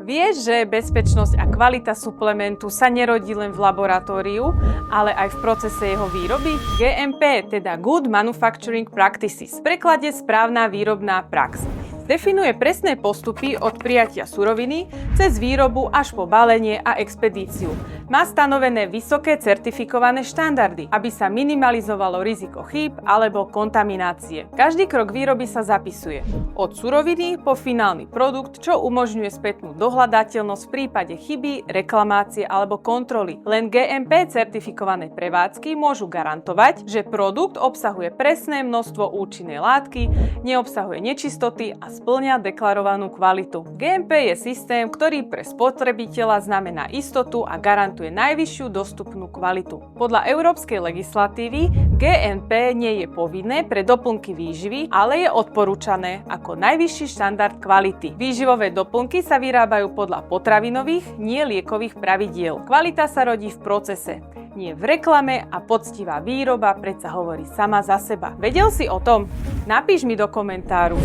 Vieš, že bezpečnosť a kvalita suplementu sa nerodí len v laboratóriu, ale aj v procese jeho výroby? GMP, teda Good Manufacturing Practices, v preklade správna výrobná prax. Definuje presné postupy od prijatia suroviny cez výrobu až po balenie a expedíciu. Má stanovené vysoké certifikované štandardy, aby sa minimalizovalo riziko chýb alebo kontaminácie. Každý krok výroby sa zapisuje. Od suroviny po finálny produkt, čo umožňuje spätnú dohľadateľnosť v prípade chyby, reklamácie alebo kontroly. Len GMP certifikované prevádzky môžu garantovať, že produkt obsahuje presné množstvo účinnej látky, neobsahuje nečistoty a spĺňa deklarovanú kvalitu. GMP je systém, ktorý pre spotrebiteľa znamená istotu a garantuje najvyššiu dostupnú kvalitu. Podľa európskej legislatívy GMP nie je povinné pre doplnky výživy, ale je odporúčané ako najvyšší štandard kvality. Výživové doplnky sa vyrábajú podľa potravinových, nie liekových pravidiel. Kvalita sa rodí v procese, nie v reklame a poctivá výroba predsa hovorí sama za seba. Vedel si o tom? Napíš mi do komentáru.